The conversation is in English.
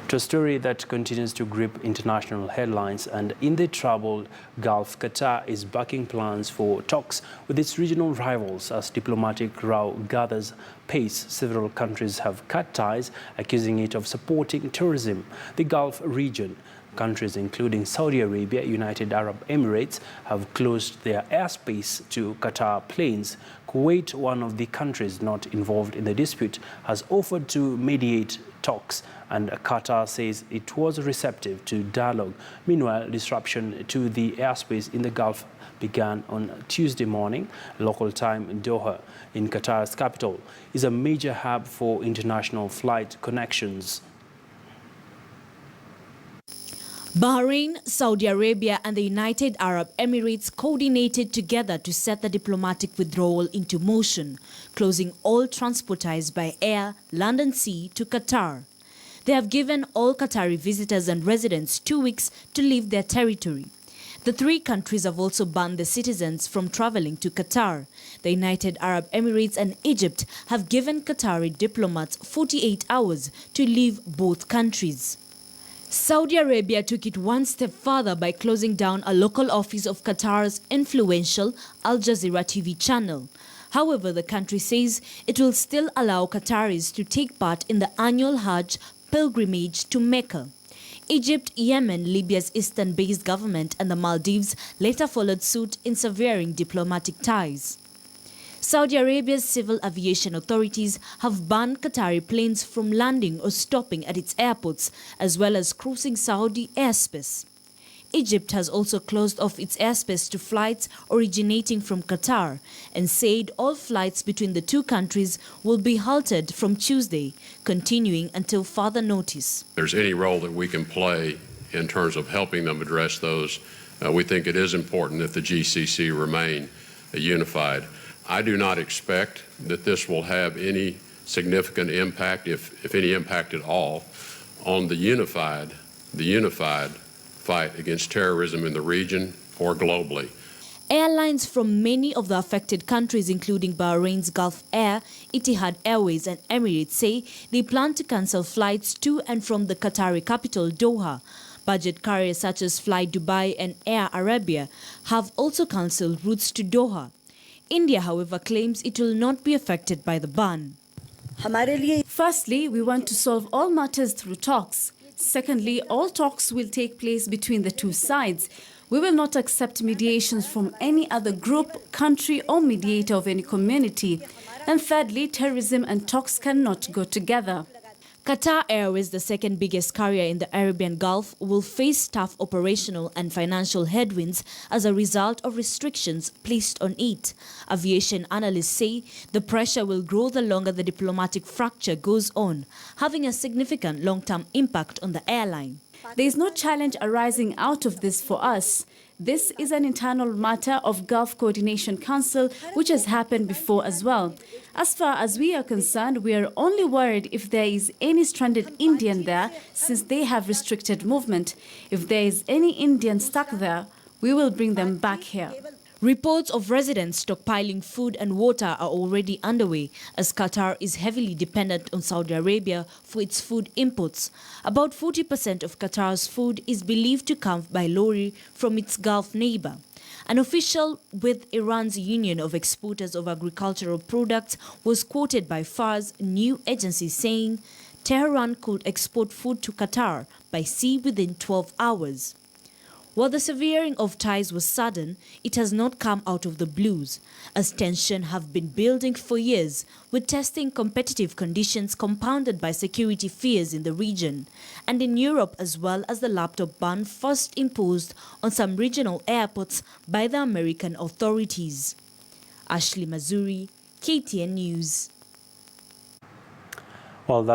To a story that continues to grip international headlines, and in the troubled Gulf, Qatar is backing plans for talks with its regional rivals as diplomatic row gathers pace. Several countries have cut ties, accusing it of supporting terrorism. The Gulf region, countries including Saudi Arabia, United Arab Emirates, have closed their airspace to Qatar planes. Kuwait, one of the countries not involved in the dispute, has offered to mediate talks, and Qatar says it was receptive to dialogue. Meanwhile, disruption to the airspace in the Gulf began on Tuesday morning. Local time, Doha, in Qatar's capital, is a major hub for international flight connections. Bahrain, Saudi Arabia and the United Arab Emirates coordinated together to set the diplomatic withdrawal into motion, closing all transport ties by air, land and sea to Qatar. They have given all Qatari visitors and residents 2 weeks to leave their territory. The three countries have also banned their citizens from traveling to Qatar. The United Arab Emirates and Egypt have given Qatari diplomats 48 hours to leave both countries. Saudi Arabia took it one step further by closing down a local office of Qatar's influential Al Jazeera TV channel. However, the country says it will still allow Qataris to take part in the annual Hajj pilgrimage to Mecca. Egypt, Yemen, Libya's eastern-based government and the Maldives later followed suit in severing diplomatic ties. Saudi Arabia's civil aviation authorities have banned Qatari planes from landing or stopping at its airports, as well as crossing Saudi airspace. Egypt has also closed off its airspace to flights originating from Qatar and said all flights between the two countries will be halted from Tuesday, continuing until further notice. If there's any role that we can play in terms of helping them address those, we think it is important that the GCC remain unified. I do not expect that this will have any significant impact, if any impact at all, on the unified fight against terrorism in the region or globally. Airlines from many of the affected countries, including Bahrain's Gulf Air, Etihad Airways and Emirates, say they plan to cancel flights to and from the Qatari capital, Doha. Budget carriers such as Fly Dubai and Air Arabia have also cancelled routes to Doha. India, however, claims it will not be affected by the ban. Firstly, we want to solve all matters through talks. Secondly, all talks will take place between the two sides. We will not accept mediations from any other group, country or mediator of any community. And thirdly, terrorism and talks cannot go together. Qatar Airways, the second biggest carrier in the Arabian Gulf, will face tough operational and financial headwinds as a result of restrictions placed on it. Aviation analysts say the pressure will grow the longer the diplomatic fracture goes on, having a significant long-term impact on the airline. There is no challenge arising out of this for us. This is an internal matter of Gulf Coordination Council, which has happened before as well. As far as we are concerned, we are only worried if there is any stranded Indian there, since they have restricted movement. If there is any Indian stuck there, we will bring them back here. Reports of residents stockpiling food and water are already underway, as Qatar is heavily dependent on Saudi Arabia for its food imports. About 40% of Qatar's food is believed to come by lorry from its Gulf neighbor. An official with Iran's Union of Exporters of Agricultural Products was quoted by FAR's new agency saying Tehran could export food to Qatar by sea within 12 hours. While the severing of ties was sudden, it has not come out of the blues, as tensions have been building for years, with testing competitive conditions compounded by security fears in the region, and in Europe, as well as the laptop ban first imposed on some regional airports by the American authorities. Ashley Mazuri, KTN News. Well,